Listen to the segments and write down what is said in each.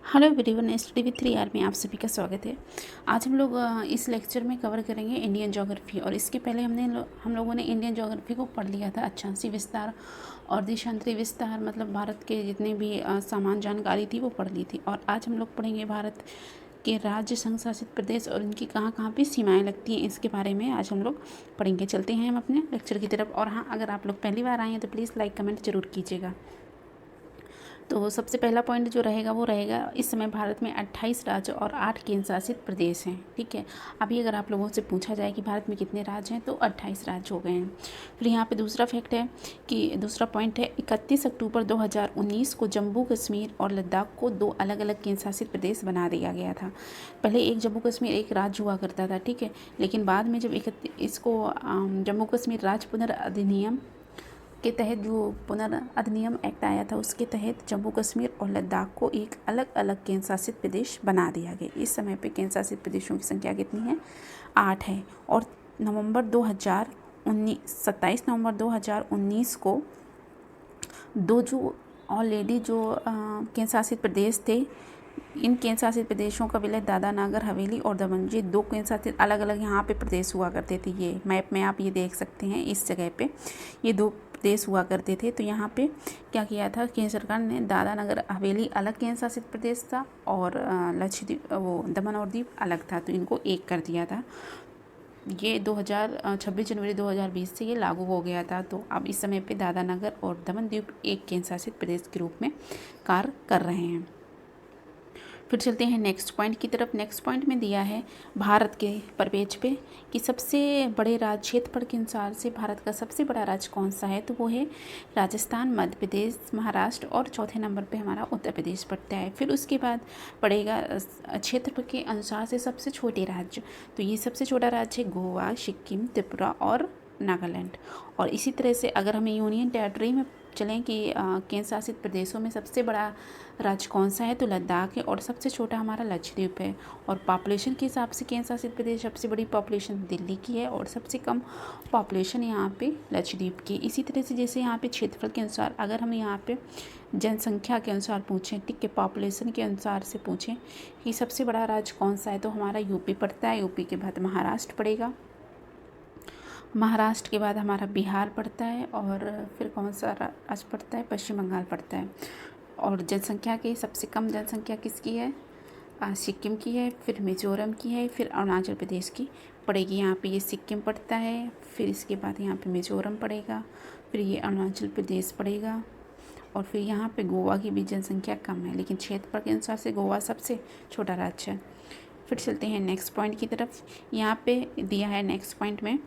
Hello everyone, study with 3R में आप सभी का स्वागत है। आज हम लोग इस लेक्चर में कवर करेंगे इंडियन ज्योग्राफी। और इसके पहले हम लोगों ने इंडियन ज्योग्राफी को पढ़ लिया था अक्षांशीय विस्तार और देशांतरी विस्तार, मतलब भारत के जितने भी सामान्य जानकारी थी वो पढ़ ली थी। और आज हम लोग पढ़ेंगे भारत के राज्य, संघ शासित प्रदेश और इनकी कहाँ कहाँ पे सीमाएँ लगती हैं, इसके बारे में आज हम लोग पढ़ेंगे। चलते हैं हम अपने लेक्चर की तरफ। और हाँ, अगर आप लोग पहली बार आए हैं तो प्लीज़ लाइक कमेंट ज़रूर कीजिएगा। तो सबसे पहला पॉइंट जो रहेगा वो रहेगा, इस समय भारत में 28 राज्य और 8 केंद्र शासित प्रदेश हैं। ठीक है, अभी अगर आप लोगों से पूछा जाए कि भारत में कितने राज्य हैं तो 28 राज्य हो गए हैं। फिर यहाँ पे दूसरा फैक्ट है कि दूसरा पॉइंट है, 31 अक्टूबर 2019 को जम्मू कश्मीर और लद्दाख को 2 अलग अलग केंद्र शासित प्रदेश बना दिया गया था। पहले एक जम्मू कश्मीर एक राज्य हुआ करता था, ठीक है, लेकिन बाद में जब इसको जम्मू कश्मीर राज्य पुनर्अधिनियम के तहत जो पुनर्अधिनियम एक्ट आया था, उसके तहत जम्मू कश्मीर और लद्दाख को एक अलग अलग केंद्र शासित प्रदेश बना दिया गया। इस समय पे केंद्र शासित प्रदेशों की संख्या कितनी है? 8 है। और 27 नवंबर 2019 को दो जो ऑलरेडी जो केंद्र शासित प्रदेश थे, इन केंद्र शासित प्रदेशों का विलय दादरा नगर हवेली और दमन, ये 2 केंद्र शासित अलग अलग यहाँ पे प्रदेश हुआ करते थे। ये मैप में आप ये देख सकते हैं, इस जगह पे ये 2 प्रदेश हुआ करते थे। तो यहाँ पे क्या किया था केंद्र सरकार ने, दादरा नगर हवेली अलग केंद्र शासित प्रदेश था और लक्षद्वीप, वो दमन और दीव अलग था, तो इनको एक कर दिया था। ये 26 जनवरी 2020 से ये लागू हो गया था। तो अब इस समय पे दादरा नगर और दमन दीव एक केंद्र शासित प्रदेश के रूप में कार्य कर रहे हैं। फिर चलते हैं नेक्स्ट पॉइंट की तरफ। नेक्स्ट पॉइंट में दिया है भारत के परिपेक्ष पे कि सबसे बड़े राज्य क्षेत्रफल के अनुसार से भारत का सबसे बड़ा राज्य कौन सा है, तो वो है राजस्थान, मध्य प्रदेश, महाराष्ट्र और चौथे नंबर पे हमारा उत्तर प्रदेश पड़ता है। फिर उसके बाद पड़ेगा क्षेत्रफल के अनुसार से सबसे छोटे राज्य, तो ये सबसे छोटा राज्य है गोवा, सिक्किम, त्रिपुरा और नागालैंड। और इसी तरह से अगर हमें यूनियन टेरिटरी में चलें कि केंद्र शासित प्रदेशों में सबसे बड़ा राज्य कौन सा है, तो लद्दाख है। और सबसे छोटा हमारा लक्षद्वीप है। और पॉपुलेशन के हिसाब से केंद्र शासित प्रदेश, सबसे बड़ी पॉपुलेशन दिल्ली की है और सबसे कम पॉपुलेशन यहाँ पे लक्षद्वीप की। इसी तरह से जैसे यहाँ पे क्षेत्रफल के अनुसार, अगर हम यहाँ पे जनसंख्या के अनुसार पूछें, ठीक है, पॉपुलेशन के अनुसार से पूछें कि सबसे बड़ा राज्य कौन सा है, तो हमारा यूपी पड़ता है। यूपी के बाद महाराष्ट्र पड़ेगा, महाराष्ट्र के बाद हमारा बिहार पड़ता है और फिर कौन सा राज्य पड़ता है, पश्चिम बंगाल पड़ता है। और जनसंख्या की सबसे कम जनसंख्या किसकी है? सिक्किम की है, फिर मिजोरम की है, फिर अरुणाचल प्रदेश की पड़ेगी। यहाँ पे ये सिक्किम पड़ता है, फिर इसके बाद यहाँ पे मिजोरम पड़ेगा, फिर ये अरुणाचल प्रदेश पड़ेगा और फिर यहाँ पे गोवा की भी जनसंख्या कम है, लेकिन क्षेत्रफल के अनुसार से गोवा सबसे छोटा राज्य है। फिर चलते हैं नेक्स्ट पॉइंट की तरफ। यहाँ पे दिया है नेक्स्ट पॉइंट में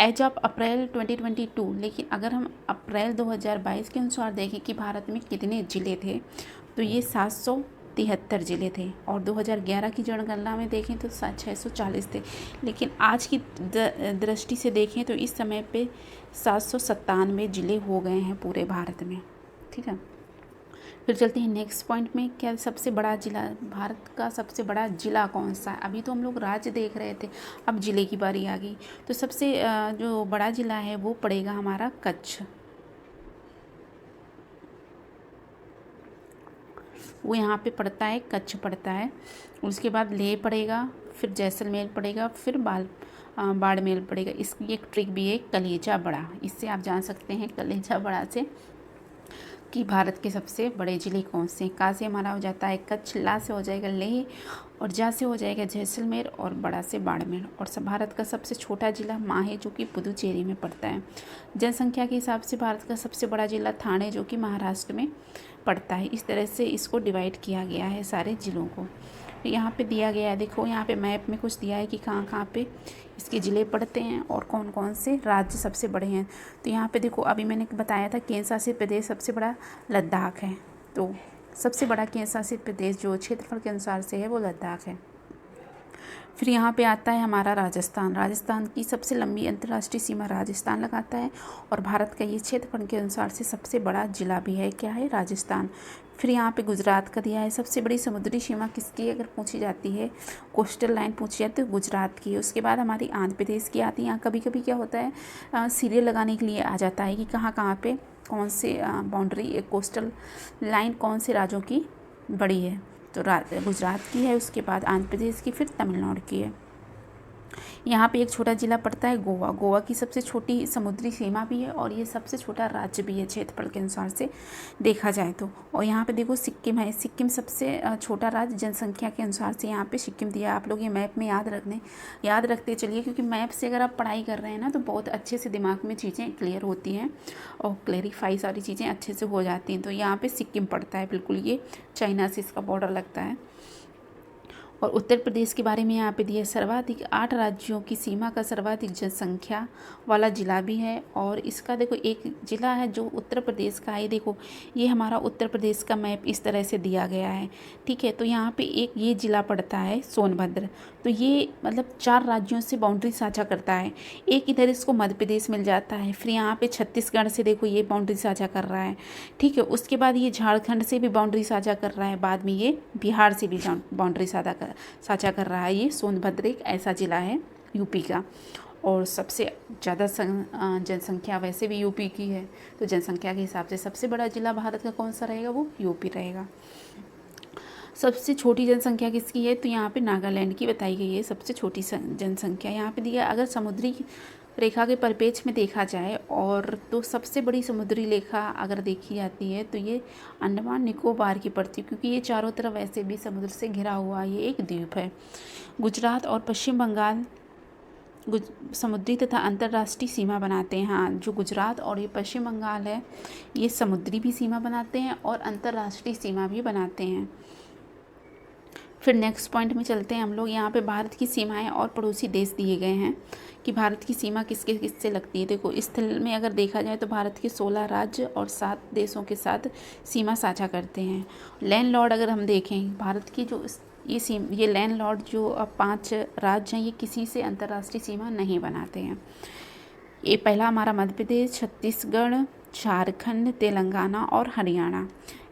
एज ऑफ अप्रैल 2022, लेकिन अगर हम अप्रैल 2022 के अनुसार देखें कि भारत में कितने ज़िले थे, तो ये 773 ज़िले थे। और 2011 की जनगणना में देखें तो 640 थे। लेकिन आज की दृष्टि से देखें तो इस समय पे 797 ज़िले हो गए हैं पूरे भारत में। ठीक है, फिर चलते हैं नेक्स्ट पॉइंट में। क्या सबसे बड़ा जिला, भारत का सबसे बड़ा जिला कौन सा है? अभी तो हम लोग राज्य देख रहे थे, अब जिले की बारी आ गई। तो सबसे जो बड़ा जिला है वो पड़ेगा हमारा कच्छ, वो यहाँ पे पड़ता है, कच्छ पड़ता है। उसके बाद लेह पड़ेगा, फिर जैसलमेर पड़ेगा, फिर बाड़मेर पड़ेगा। इसकी एक ट्रिक भी है, कलेजा बड़ा। इससे आप जान सकते हैं कलेजा बड़ा से कि भारत के सबसे बड़े ज़िले कौन से। का से हमारा हो जाता है कच्छ, ला से हो जाएगा लेह और जा से हो जाएगा जैसलमेर और बड़ा से बाड़मेर। और भारत का सबसे छोटा ज़िला माहे, जो कि पुदुचेरी में पड़ता है। जनसंख्या के हिसाब से भारत का सबसे बड़ा ज़िला ठाणे, जो कि महाराष्ट्र में पड़ता है। इस तरह से इसको डिवाइड किया गया है सारे ज़िलों को। यहाँ पे दिया गया है, देखो यहाँ पे मैप में कुछ दिया है कि कहाँ कहाँ पे इसके ज़िले पड़ते हैं और कौन कौन से राज्य सबसे बड़े हैं। तो यहाँ पे देखो, अभी मैंने बताया था केंद्र शासित प्रदेश सबसे बड़ा लद्दाख है। तो सबसे बड़ा केंद्र शासित प्रदेश जो क्षेत्रफल के अनुसार से है वो लद्दाख है। फिर यहाँ पे आता है हमारा राजस्थान। राजस्थान की सबसे लंबी अंतर्राष्ट्रीय सीमा राजस्थान लगाता है और भारत का ये क्षेत्रफल के अनुसार से सबसे बड़ा जिला भी है, क्या है? राजस्थान। फिर यहाँ पे गुजरात का दिया है। सबसे बड़ी समुद्री सीमा किसकी अगर पूछी जाती है, कोस्टल लाइन पूछी जाती है, तो गुजरात की है। उसके बाद हमारी आंध्र प्रदेश की आती है। यहाँ कभी कभी क्या होता है, सीरियल लगाने के लिए आ जाता है कि कहाँ कहाँ पे कौन से बाउंड्री, कोस्टल लाइन कौन से राज्यों की बड़ी है। तो गुजरात की है, उसके बाद आंध्र प्रदेश की, फिर तमिलनाडु की है। यहाँ पे एक छोटा जिला पड़ता है गोवा। गोवा की सबसे छोटी समुद्री सीमा भी है और ये सबसे छोटा राज्य भी है क्षेत्रफल के अनुसार से देखा जाए तो। और यहाँ पे देखो सिक्किम है, सिक्किम सबसे छोटा राज्य जनसंख्या के अनुसार से यहाँ पे सिक्किम दिया। आप लोग ये मैप में याद रखते चलिए, क्योंकि मैप से अगर आप पढ़ाई कर रहे हैं ना तो बहुत अच्छे से दिमाग में चीज़ें क्लियर होती हैं और क्लैरिफाई सारी चीज़ें अच्छे से हो जाती हैं। तो यहाँ पर सिक्किम पड़ता है, बिल्कुल ये चाइना से इसका बॉर्डर लगता है। और उत्तर प्रदेश के बारे में यहाँ पे दिया, सर्वाधिक 8 राज्यों की सीमा का सर्वाधिक जनसंख्या वाला ज़िला भी है। और इसका देखो एक ज़िला है जो उत्तर प्रदेश का है। देखो ये हमारा उत्तर प्रदेश का मैप इस तरह से दिया गया है, ठीक है। तो यहाँ पे एक ये ज़िला पड़ता है सोनभद्र। तो ये मतलब 4 राज्यों से बाउंड्री साझा करता है। एक इधर इसको मध्य प्रदेश मिल जाता है, फिर यहाँ पे छत्तीसगढ़ से देखो ये बाउंड्री साझा कर रहा है, ठीक है। उसके बाद ये झारखंड से भी बाउंड्री साझा कर रहा है, बाद में ये बिहार से भी बाउंड्री साझा कर रहा है। ये सोनभद्र एक ऐसा ज़िला है यूपी का। और सबसे ज़्यादा जनसंख्या वैसे भी यूपी की है, तो जनसंख्या के हिसाब से सबसे बड़ा ज़िला भारत का कौन सा रहेगा, वो यूपी रहेगा। सबसे छोटी जनसंख्या किसकी है, तो यहाँ पे नागालैंड की बताई गई है सबसे छोटी जनसंख्या। यहाँ पे दिया अगर समुद्री रेखा के परिपेक्ष में देखा जाए और तो सबसे बड़ी समुद्री रेखा अगर देखी जाती है तो ये अंडमान निकोबार की पड़ती है, क्योंकि ये चारों तरफ वैसे भी समुद्र से घिरा हुआ ये एक द्वीप है। गुजरात और पश्चिम बंगाल समुद्री तथा अंतर्राष्ट्रीय सीमा बनाते हैं। हाँ, जो गुजरात और ये पश्चिम बंगाल है ये समुद्री भी सीमा बनाते हैं और अंतर्राष्ट्रीय सीमा भी बनाते हैं। फिर नेक्स्ट पॉइंट में चलते हैं हम लोग। यहाँ पे भारत की सीमाएं और पड़ोसी देश दिए गए हैं कि भारत की सीमा किससे लगती है। देखो इस स्थल में अगर देखा जाए तो भारत के 16 राज्य और 7 देशों के साथ सीमा साझा करते हैं। लैंड लॉर्ड अगर हम देखें, भारत की जो ये लैंड लॉर्ड जो 5 राज्य हैं ये किसी से अंतर्राष्ट्रीय सीमा नहीं बनाते हैं। ये पहला हमारा मध्य प्रदेश, छत्तीसगढ़, झारखंड, तेलंगाना और हरियाणा,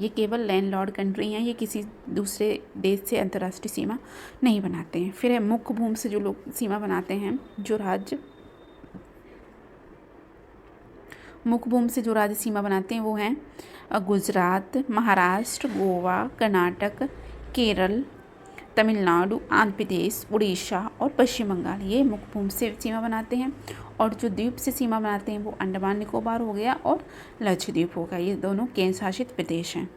ये केवल लैंडलॉर्ड कंट्री हैं, ये किसी दूसरे देश से अंतर्राष्ट्रीय सीमा नहीं बनाते हैं। फिर है मुख्य भूमि से जो लोग सीमा बनाते हैं, जो राज्य मुख्य भूमि से जो राज्य सीमा बनाते हैं वो हैं गुजरात, महाराष्ट्र, गोवा, कर्नाटक, केरल, तमिलनाडु, आंध्र प्रदेश, उड़ीसा और पश्चिम बंगाल, ये मुख्य भूमि से सीमा बनाते हैं। और जो द्वीप से सीमा बनाते हैं वो अंडमान निकोबार हो गया और लक्षद्वीप हो गया, ये दोनों केंद्र शासित प्रदेश हैं।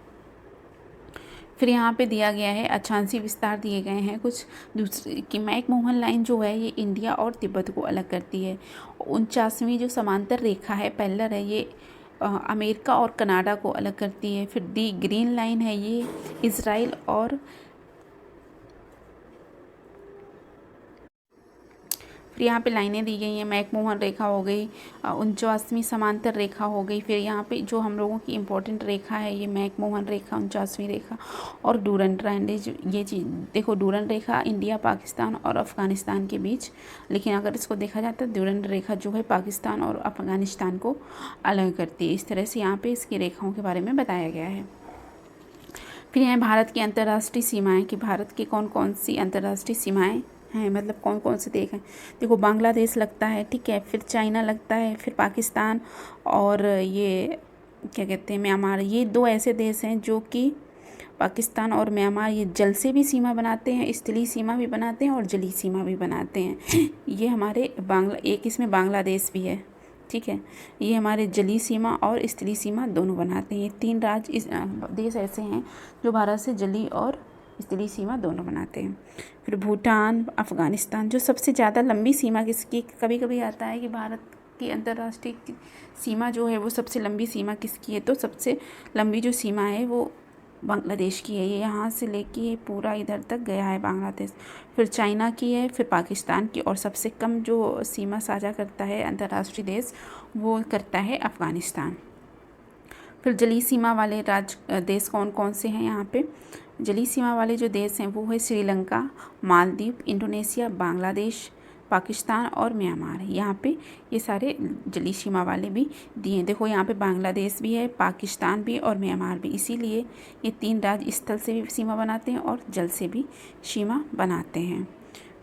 फिर यहाँ पे दिया गया है अक्षांशीय विस्तार दिए गए हैं कुछ दूसरे कि मैकमोहन लाइन जो है ये इंडिया और तिब्बत को अलग करती है। 49वीं जो समांतर रेखा है पैरेलल है, ये अमेरिका और कनाडा को अलग करती है। फिर दी ग्रीन लाइन है, ये इजराइल और फिर यहाँ पे लाइनें दी गई हैं। मैकमोहन रेखा हो गई, 49वीं समांतर रेखा हो गई। फिर यहाँ पे जो हम लोगों की इम्पोर्टेंट रेखा है ये मैकमोहन रेखा, 49वीं रेखा और डूरंड ट्रायंगल, ये चीज़ देखो डूरंड रेखा इंडिया, पाकिस्तान और अफ़गानिस्तान के बीच, लेकिन अगर इसको देखा जाता है डूरंड रेखा जो है पाकिस्तान और अफ़गानिस्तान को अलग करती है। इस तरह से यहाँ पर इसकी रेखाओं के बारे में बताया गया है। फिर यहाँ भारत की अंतर्राष्ट्रीय सीमाएँ कि भारत की कौन कौन सी अंतर्राष्ट्रीय सीमाएँ हैं, मतलब कौन कौन से देश हैं। देखो बांग्लादेश लगता है, ठीक है, फिर चाइना लगता है, फिर पाकिस्तान और ये क्या कहते हैं म्यांमार, ये 2 ऐसे देश हैं जो कि पाकिस्तान और म्यांमार ये जल से भी सीमा बनाते हैं, स्थलीय सीमा भी बनाते हैं और जलीय सीमा भी बनाते हैं। ये हमारे एक इसमें बांग्लादेश भी है, ठीक है, ये हमारे जलीय सीमा और स्थलीय सीमा दोनों बनाते हैं। ये 3 राज्य देश ऐसे हैं जो भारत से जलीय और स्थलीय सीमा दोनों बनाते हैं। फिर भूटान, अफ़गानिस्तान, जो सबसे ज़्यादा लंबी सीमा किसकी, कभी कभी आता है कि भारत की अंतर्राष्ट्रीय सीमा जो है वो सबसे लंबी सीमा किसकी है, तो सबसे लंबी जो सीमा है वो बांग्लादेश की है। ये यहाँ से लेके पूरा इधर तक गया है बांग्लादेश। फिर चाइना की है, फिर पाकिस्तान की, और सबसे कम जो सीमा साझा करता है अंतर्राष्ट्रीय देश वो करता है अफ़गानिस्तान। फिर जलीय सीमा वाले देश कौन कौन से हैं यहाँ पे, जलीय सीमा वाले जो देश हैं वो है श्रीलंका, मालदीव, इंडोनेशिया, बांग्लादेश, पाकिस्तान और म्यांमार। यहाँ पे ये सारे जलीय सीमा वाले भी दिए हैं। देखो यहाँ पे बांग्लादेश भी है, पाकिस्तान भी और म्यांमार भी, इसीलिए ये 3 राज्य स्थल से भी सीमा बनाते हैं और जल से भी सीमा बनाते हैं।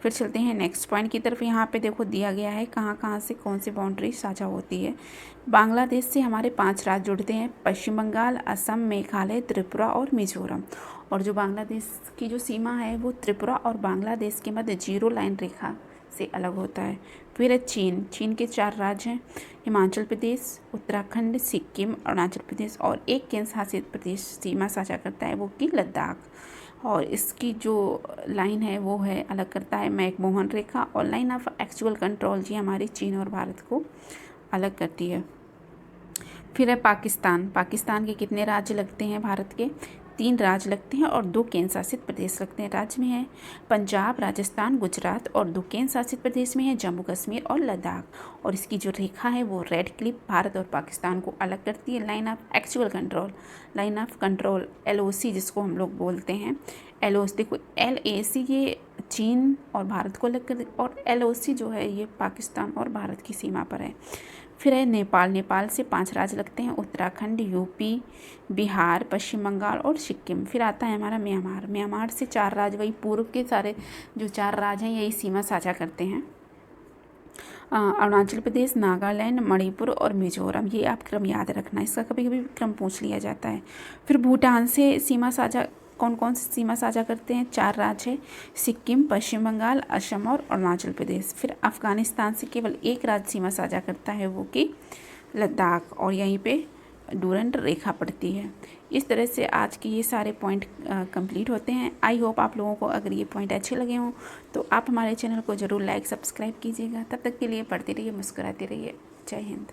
फिर चलते हैं नेक्स्ट पॉइंट की तरफ। यहाँ पे देखो दिया गया है कहाँ कहाँ से कौन सी बाउंड्री साझा होती है। बांग्लादेश से हमारे 5 राज्य जुड़ते हैं, पश्चिम बंगाल, असम, मेघालय, त्रिपुरा और मिजोरम। और जो बांग्लादेश की जो सीमा है वो त्रिपुरा और बांग्लादेश के मध्य 0 लाइन रेखा से अलग होता है। फिर है चीन। चीन के 4 राज्य हैं, हिमाचल प्रदेश, उत्तराखंड, सिक्किम, अरुणाचल प्रदेश और एक केंद्र शासित प्रदेश सीमा साझा करता है वो कि लद्दाख। और इसकी जो लाइन है वो है अलग करता है मैकमोहन रेखा, और लाइन ऑफ एक्चुअल कंट्रोल जी हमारी चीन और भारत को अलग करती है। फिर है पाकिस्तान। पाकिस्तान के कितने राज्य लगते हैं भारत के? 3 राज्य लगते हैं और 2 केंद्र शासित प्रदेश लगते हैं। राज्य में है पंजाब, राजस्थान, गुजरात, और 2 केंद्र शासित प्रदेश में है जम्मू कश्मीर और लद्दाख। और इसकी जो रेखा है वो रेड क्लिप भारत और पाकिस्तान को अलग करती है। Line of actual control, line of control LOC जिसको हम लोग बोलते हैं। LOC देखो, LAC ये चीन और भारत को अलग कर, और LOC जो है ये पाकिस्तान और भारत की सीमा पर है। फिर है नेपाल। नेपाल से 5 राज्य लगते हैं, उत्तराखंड, यूपी, बिहार, पश्चिम बंगाल और सिक्किम। फिर आता है हमारा म्यांमार। म्यांमार से 4 राज्य, वही पूर्व के सारे जो 4 राज्य हैं यही सीमा साझा करते हैं। अरुणाचल प्रदेश, नागालैंड, मणिपुर और मिजोरम। ये आप क्रम याद रखना, इसका कभी कभी क्रम पूछ लिया जाता है। फिर भूटान से सीमा साझा कौन कौन सी सीमा साझा करते हैं? 4 राज्य है, सिक्किम, पश्चिम बंगाल, असम और अरुणाचल प्रदेश। फिर अफगानिस्तान से केवल 1 राज्य सीमा साझा करता है वो कि लद्दाख, और यहीं पे डूरंट रेखा पड़ती है। इस तरह से आज के ये सारे पॉइंट कंप्लीट होते हैं। आई होप आप लोगों को अगर ये पॉइंट अच्छे लगे हों तो आप हमारे चैनल को ज़रूर लाइक सब्सक्राइब कीजिएगा। तब तक के लिए पढ़ते रहिए, मुस्कुराते रहिए। जय हिंद।